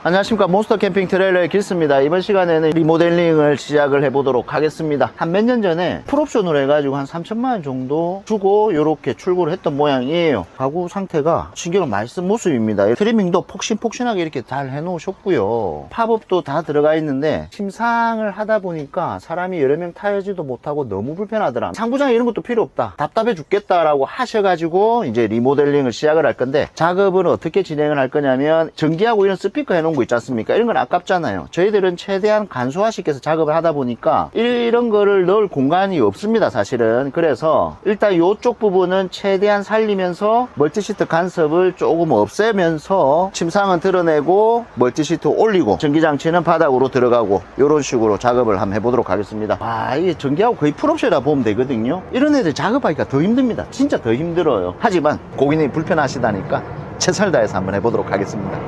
안녕하십니까. 몬스터 캠핑 트레일러의 길스입니다. 이번 시간에는 리모델링을 시작을 해보도록 하겠습니다. 한 몇 년 전에 풀옵션으로 해가지고 한 3천만원 정도 주고 이렇게 출고를 했던 모양이에요. 가구 상태가 신경을 많이 쓴 모습입니다. 트리밍도 폭신폭신하게 이렇게 잘 해놓으셨고요. 팝업도 다 들어가 있는데 침상을 하다 보니까 사람이 여러 명 타야지도 못하고 너무 불편하더라. 상부장 이런 것도 필요 없다, 답답해 죽겠다라고 하셔가지고 이제 리모델링을 시작을 할 건데, 작업은 어떻게 진행을 할 거냐면, 전기하고 이런 스피커 해놓은 거 있지 않습니까? 이런 건 아깝잖아요. 저희들은 최대한 간소화시켜서 작업을 하다 보니까 이런 거를 넣을 공간이 없습니다, 사실은. 그래서 일단 이쪽 부분은 최대한 살리면서 멀티시트 간섭을 조금 없애면서 침상은 드러내고 멀티시트 올리고 전기장치는 바닥으로 들어가고 이런 식으로 작업을 한번 해보도록 하겠습니다. 이게 전기하고 거의 풀옵션이라 보면 되거든요. 이런 애들 작업하기가 더 힘듭니다. 진짜 더 힘들어요. 하지만 고객님이 불편하시다니까 최선을 다해서 한번 해보도록 하겠습니다.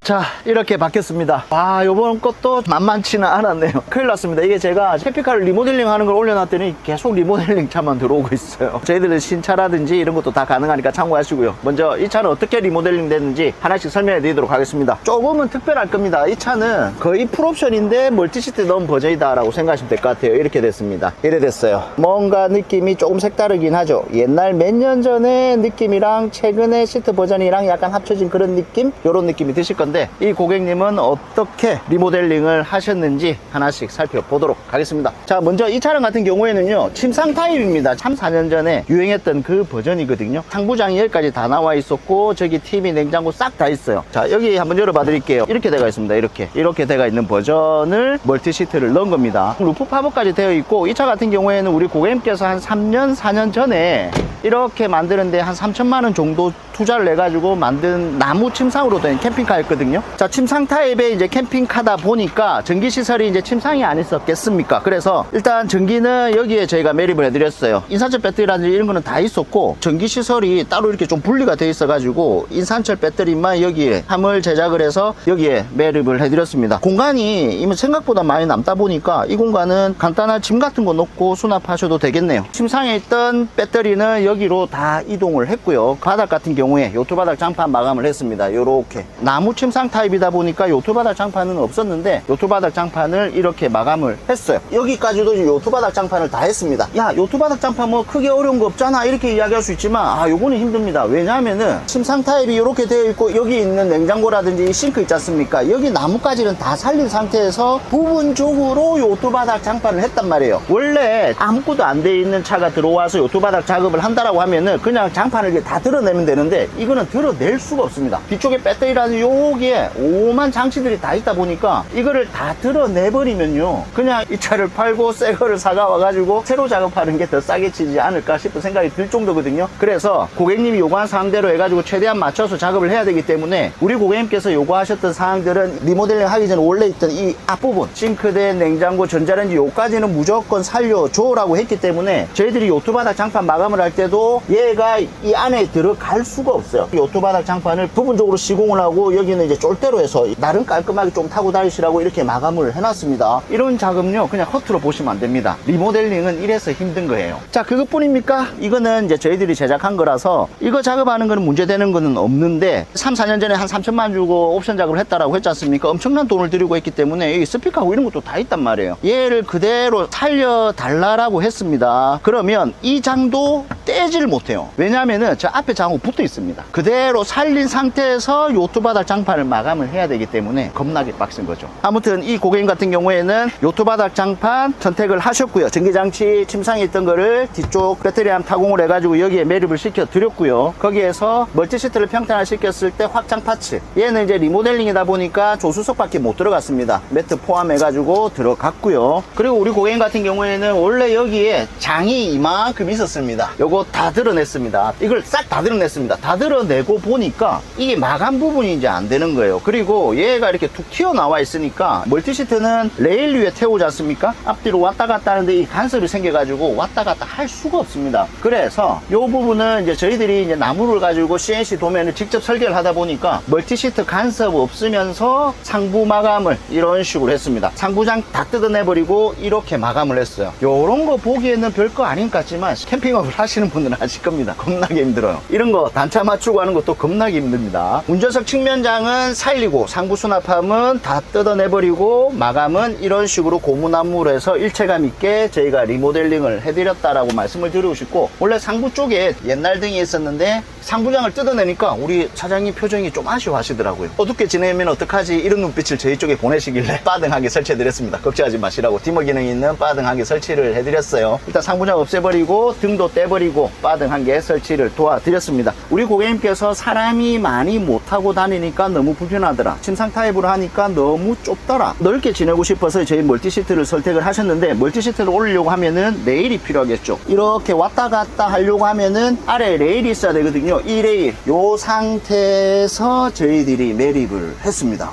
자, 이렇게 바뀌었습니다. 요번 것도 만만치는 않았네요. 큰일 났습니다. 이게 제가 캠핑카를 리모델링 하는 걸 올려놨더니 계속 리모델링 차만 들어오고 있어요. 저희들은 신차라든지 이런 것도 다 가능하니까 참고하시고요. 먼저 이 차는 어떻게 리모델링 됐는지 하나씩 설명해 드리도록 하겠습니다. 조금은 특별할 겁니다. 이 차는 거의 풀옵션인데 멀티시트 넣은 버전이다 라고 생각하시면 될 것 같아요. 이렇게 됐습니다. 이래 됐어요. 뭔가 느낌이 조금 색다르긴 하죠. 옛날 몇 년 전의 느낌이랑 최근의 시트 버전이랑 약간 합쳐진 그런 느낌? 요런 느낌이 드실 건데, 이 고객님은 어떻게 리모델링을 하셨는지 하나씩 살펴보도록 하겠습니다. 자, 먼저 이 차량 같은 경우에는요, 침상 타입입니다. 3, 4년 전에 유행했던 그 버전이거든요. 상부장이 여기까지 다 나와 있었고, 저기 TV, 냉장고 싹 다 있어요. 자, 여기 한번 열어봐 드릴게요. 이렇게 되어 있습니다. 이렇게 되어 있는 버전을 멀티시트를 넣은 겁니다. 루프 팝업까지 되어 있고, 이 차 같은 경우에는 우리 고객님께서 한 3년, 4년 전에 이렇게 만드는데 한 3천만원 정도 투자를 내가지고 만든 나무 침상으로 된 캠핑카였거든요. 자, 침상 타입의 이제 캠핑카다 보니까 전기시설이 이제 침상이 안 있었겠습니까? 그래서 일단 전기는 여기에 저희가 매립을 해드렸어요. 인산철 배터리라든지 이런 거는 다 있었고, 전기시설이 따로 이렇게 좀 분리가 돼 있어가지고 인산철 배터리만 여기에 함을 제작을 해서 여기에 매립을 해드렸습니다. 공간이 생각보다 많이 남다 보니까 이 공간은 간단한 짐 같은 거 넣고 수납하셔도 되겠네요. 침상에 있던 배터리는 여기로 다 이동을 했고요. 바닥 같은 경우에 요트바닥 장판 마감을 했습니다. 요렇게 나무 침상 타입이다 보니까 요트바닥 장판은 없었는데 요트바닥 장판을 이렇게 마감을 했어요. 여기까지도 요트바닥 장판을 다 했습니다. 야, 요트바닥 장판 뭐 크게 어려운 거 없잖아 이렇게 이야기할 수 있지만, 요거는 힘듭니다. 왜냐하면은 침상 타입이 이렇게 되어 있고, 여기 있는 냉장고라든지 이 싱크 있지 않습니까? 여기 나무까지는 다 살린 상태에서 부분적으로 요트바닥 장판을 했단 말이에요. 원래 아무것도 안 돼 있는 차가 들어와서 요트바닥 작업을 한다라고 하면은 그냥 장판을 다 드러내면 되는데, 이거는 드러낼 수가 없습니다. 뒤쪽에 배터리라는 여기에 오만 장치들이 다 있다 보니까 이거를 다 드러내버리면요, 그냥 이 차를 팔고 새 거를 사가 와가지고 새로 작업하는 게 더 싸게 치지 않을까 싶은 생각이 들 정도거든요. 그래서 고객님이 요구한 사항대로 해가지고 최대한 맞춰서 작업을 해야 되기 때문에, 우리 고객님께서 요구하셨던 사항들은 리모델링 하기 전에 원래 있던 이 앞부분 싱크대, 냉장고, 전자레인지 요까지는 무조건 살려줘 라고 했기 때문에, 저희들이 요트바닥 장판 마감을 할 때도 얘가 이 안에 들어갈 수가 없어요. 요트바닥 장판을 부분적으로 시공을 하고, 여기는 이제 쫄대로 해서 나름 깔끔하게 좀 타고 다니시라고 이렇게 마감을 해놨습니다. 이런 작업요 그냥 허투루 보시면 안 됩니다. 리모델링은 이래서 힘든 거예요. 자, 그것뿐입니까? 이거는 이제 저희들이 제작한 거라서 이거 작업하는 거는 문제되는 거는 없는데, 3, 4년 전에 한 3천만 주고 옵션 작업을 했다라고 했지 않습니까? 엄청난 돈을 들이고 했기 때문에 여기 스피커하고 이런 것도 다 있단 말이에요. 얘를 그대로 살려달라고 했습니다. 그러면 이 장도 떼지를 못해요. 왜냐하면은 저 앞에 장하고 붙어 있습니다. 그대로 살린 상태에서 요트바닥 장판을 마감을 해야 되기 때문에 겁나게 빡센 거죠. 아무튼 이 고객님 같은 경우에는 요트바닥 장판 선택을 하셨고요. 전기장치 침상에 있던 거를 뒤쪽 배터리함 타공을 해가지고 여기에 매립을 시켜 드렸고요. 거기에서 멀티시트를 평탄화 시켰을 때 확장 파츠, 얘는 이제 리모델링이다 보니까 조수석밖에 못 들어갔습니다. 매트 포함해가지고 들어갔고요. 그리고 우리 고객님 같은 경우에는 원래 여기에 장이 이만큼 있었습니다. 요거 다 드러냈습니다. 이걸 싹 다 드러냈습니다. 다 드러내고 보니까 이게 마감 부분이 이제 안 되는 거예요. 그리고 얘가 이렇게 툭 튀어나와 있으니까, 멀티시트는 레일 위에 태우지 않습니까? 앞뒤로 왔다 갔다 하는데 이 간섭이 생겨가지고 왔다 갔다 할 수가 없습니다. 그래서 이 부분은 이제 저희들이 이제 나무를 가지고 CNC 도면을 직접 설계를 하다 보니까 멀티시트 간섭 없으면서 상부 마감을 이런 식으로 했습니다. 상부장 다 뜯어내버리고 이렇게 마감을 했어요. 요런 거 보기에는 별거 아닌 것 같지만, 캠핑업을 하시는 하시는 분들은 아실 겁니다. 겁나게 힘들어요. 이런 거 단차 맞추고 하는 것도 겁나게 힘듭니다. 운전석 측면장은 살리고 상부 수납함은 다 뜯어내버리고 마감은 이런 식으로 고무나무로 해서 일체감 있게 저희가 리모델링을 해드렸다라고 말씀을 드리고 싶고, 원래 상부 쪽에 옛날 등이 있었는데 상부장을 뜯어내니까 우리 사장님 표정이 좀 아쉬워하시더라고요. 어둡게 지내면 어떡하지 이런 눈빛을 저희 쪽에 보내시길래 빠등하게 설치해드렸습니다. 걱정하지 마시라고 디머 기능이 있는 빠등하게 설치를 해드렸어요. 일단 상부장 없애버리고 등도 떼버리고 빠등하게 설치를 도와드렸습니다. 우리 고객님께서 사람이 많이 못 타고 다니니까 너무 불편하더라, 침상 타입으로 하니까 너무 좁더라, 넓게 지내고 싶어서 저희 멀티시트를 선택을 하셨는데, 멀티시트를 올리려고 하면은 레일이 필요하겠죠. 이렇게 왔다 갔다 하려고 하면은 아래에 레일이 있어야 되거든요. 이 레일, 요 상태에서 저희들이 매립을 했습니다.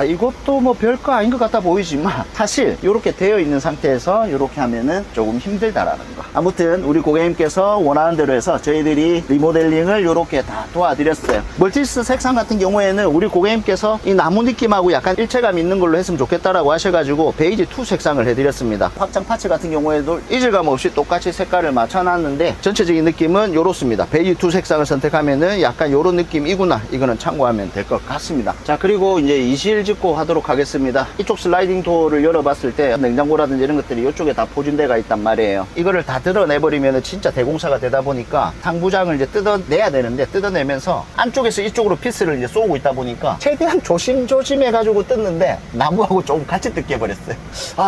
이것도 뭐 별거 아닌 것 같아 보이지만 사실 이렇게 되어 있는 상태에서 이렇게 하면은 조금 힘들다라는 거. 아무튼 우리 고객님께서 원하는 대로 해서 저희들이 리모델링을 이렇게 다 도와드렸어요. 멀티시트 색상 같은 경우에는 우리 고객님께서 이 나무 느낌하고 약간 일체감 있는 걸로 했으면 좋겠다라고 하셔가지고 베이지 2 색상을 해드렸습니다. 확장 파츠 같은 경우에도 이질감 없이 똑같이 색깔을 맞춰놨는데 전체적인 느낌은 이렇습니다. 베이지 2 색상을 선택하면은 약간 이런 느낌이구나, 이거는 참고하면 될 것 같습니다. 자, 그리고 이제 이실 짓고 하도록 하겠습니다. 이쪽 슬라이딩 도어를 열어봤을 때 냉장고라든지 이런 것들이 이쪽에 다 포진대가 있단 말이에요. 이거를 다 뜯어내버리면 진짜 대공사가 되다 보니까 상부장을 이제 뜯어내야 되는데, 뜯어내면서 안쪽에서 이쪽으로 피스를 이제 쏘고 있다 보니까 최대한 조심조심 해가지고 뜯는데 나무하고 조금 같이 뜯겨버렸어요.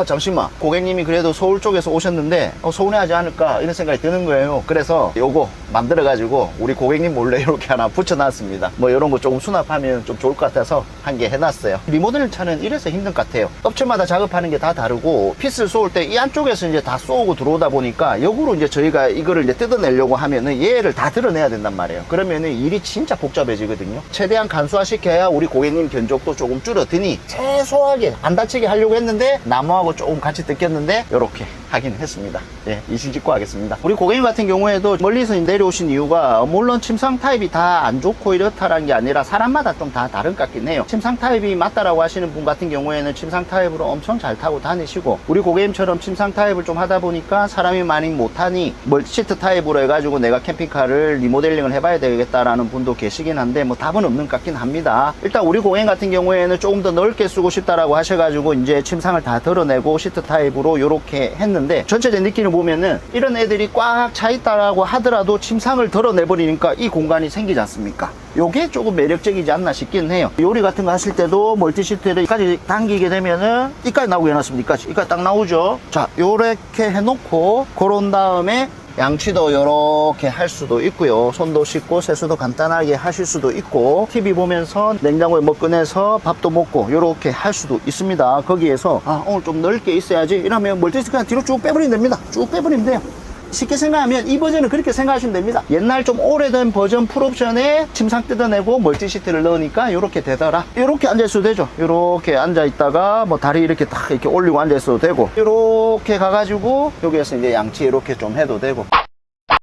잠시만, 고객님이 그래도 서울 쪽에서 오셨는데 서운해하지 않을까 이런 생각이 드는 거예요. 그래서 요거 만들어가지고 우리 고객님 몰래 이렇게 하나 붙여놨습니다. 뭐 이런 거 조금 수납하면 좀 좋을 것 같아서 한 개 해놨어요. 리모델 차는 이래서 힘든 것 같아요. 업체마다 작업하는 게 다 다르고, 피스를 쏘을 때 이 안쪽에서 이제 다 쏘고 들어오다 보니까 역으로 이제 저희가 이거를 이제 뜯어내려고 하면은 얘를 다 드러내야 된단 말이에요. 그러면은 일이 진짜 복잡해지거든요. 최대한 간소화시켜야 우리 고객님 견적도 조금 줄어드니 최소하게 안 다치게 하려고 했는데 나무하고 조금 같이 뜯겼는데 이렇게 하긴 했습니다. 예, 이실 짓고 하겠습니다. 우리 고객님 같은 경우에도 멀리서 내려오신 이유가 물론 침상 타입이 다 안 좋고 이렇다라는 게 아니라 사람마다 좀 다 다른 것 같긴 해요. 침상 타입이 맞다라고 하시는 분 같은 경우에는 침상 타입으로 엄청 잘 타고 다니시고, 우리 고객님처럼 침상 타입을 좀 하다 보니까 사람이 많이 못 타니 멀티시트 타입으로 해가지고 내가 캠핑카를 리모델링을 해봐야 되겠다라는 분도 계시긴 한데 뭐 답은 없는 것 같긴 합니다. 일단 우리 고객님 같은 경우에는 조금 더 넓게 쓰고 싶다라고 하셔가지고 이제 침상을 다 덜어내고 시트 타입으로 이렇게 했는데, 전체적인 느낌을 보면은 이런 애들이 꽉 차 있다라고 하더라도 침상을 덜어내버리니까 이 공간이 생기지 않습니까? 요게 조금 매력적이지 않나 싶긴 해요. 요리 같은 거 하실 때도 멀티시트를 여기까지 당기게 되면은 이까지 나오게 해놨습니다. 이까지 딱 나오죠. 자, 요렇게 해놓고 그런 다음에 양치도 이렇게 할 수도 있고요. 손도 씻고 세수도 간단하게 하실 수도 있고, TV 보면서 냉장고에 뭐 꺼내서 밥도 먹고 이렇게 할 수도 있습니다. 거기에서 오늘 좀 넓게 있어야지 이러면 멀티시트 그냥 뒤로 쭉 빼버리면 됩니다. 쭉 빼버리면 돼요. 쉽게 생각하면 이 버전은 그렇게 생각하시면 됩니다. 옛날 좀 오래된 버전 풀옵션에 침상 뜯어내고 멀티시트를 넣으니까 이렇게 되더라. 이렇게 앉아있어도 되죠. 이렇게 앉아있다가 뭐 다리 이렇게 딱 이렇게 올리고 앉아있어도 되고, 이렇게 가가지고 여기에서 이제 양치 이렇게 좀 해도 되고.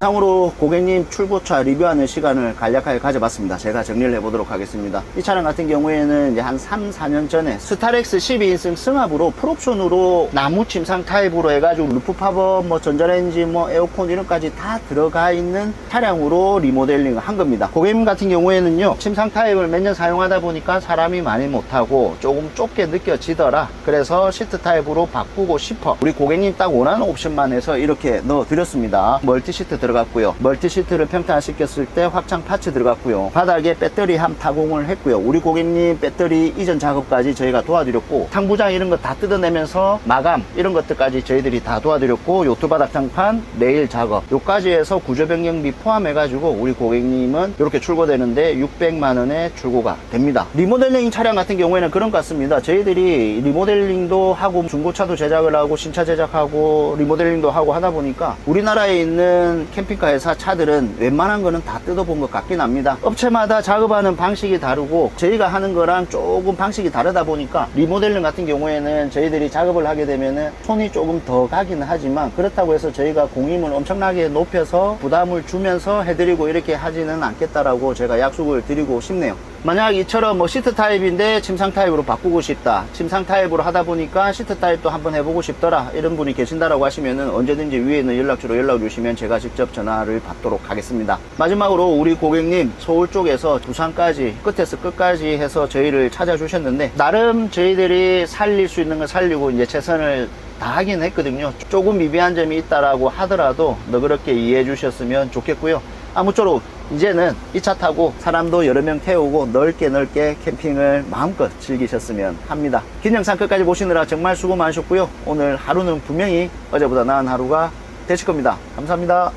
상으로 고객님 출고차 리뷰하는 시간을 간략하게 가져봤습니다. 제가 정리를 해보도록 하겠습니다. 이 차량 같은 경우에는 이제 한 3, 4년 전에 스타렉스 12인승 승합으로 풀옵션으로 나무 침상 타입으로 해가지고 루프 팝업, 뭐 전자레인지, 뭐 에어컨 이런까지 다 들어가 있는 차량으로 리모델링을 한 겁니다. 고객님 같은 경우에는요, 침상 타입을 몇 년 사용하다 보니까 사람이 많이 못 타고 조금 좁게 느껴지더라. 그래서 시트 타입으로 바꾸고 싶어. 우리 고객님 딱 원하는 옵션만 해서 이렇게 넣어 드렸습니다. 멀티시트 들어갔고요. 멀티시트를 평탄화시켰을 때 확장 파츠 들어갔고요. 바닥에 배터리 함 타공을 했고요. 우리 고객님 배터리 이전 작업까지 저희가 도와드렸고, 상부장 이런 거 다 뜯어내면서 마감 이런 것들까지 저희들이 다 도와드렸고, 요트 바닥장판 레일 작업 요까지 해서 구조 변경비 포함해가지고 우리 고객님은 이렇게 출고되는데 600만 원에 출고가 됩니다. 리모델링 차량 같은 경우에는 그런 것 같습니다. 저희들이 리모델링도 하고 중고차도 제작을 하고 신차 제작하고 리모델링도 하고 하다 보니까 우리나라에 있는 캠핑카 회사 차들은 웬만한 거는 다 뜯어본 것 같긴 합니다. 업체마다 작업하는 방식이 다르고 저희가 하는 거랑 조금 방식이 다르다 보니까 리모델링 같은 경우에는 저희들이 작업을 하게 되면은 손이 조금 더 가기는 하지만, 그렇다고 해서 저희가 공임을 엄청나게 높여서 부담을 주면서 해드리고 이렇게 하지는 않겠다라고 제가 약속을 드리고 싶네요. 만약 이처럼 뭐 시트 타입인데 침상 타입으로 바꾸고 싶다, 침상 타입으로 하다 보니까 시트 타입도 한번 해보고 싶더라, 이런 분이 계신다라고 하시면은 언제든지 위에 있는 연락처로 연락 주시면 제가 직접 전화를 받도록 하겠습니다. 마지막으로 우리 고객님 서울 쪽에서 부산까지 끝에서 끝까지 해서 저희를 찾아주셨는데, 나름 저희들이 살릴 수 있는 걸 살리고 이제 최선을 다하긴 했거든요. 조금 미비한 점이 있다라고 하더라도 너그럽게 이해해 주셨으면 좋겠고요. 아무쪼록 이제는 이 차 타고 사람도 여러 명 태우고 넓게 캠핑을 마음껏 즐기셨으면 합니다. 긴 영상 끝까지 보시느라 정말 수고 많으셨고요. 오늘 하루는 분명히 어제보다 나은 하루가 되실 겁니다. 감사합니다.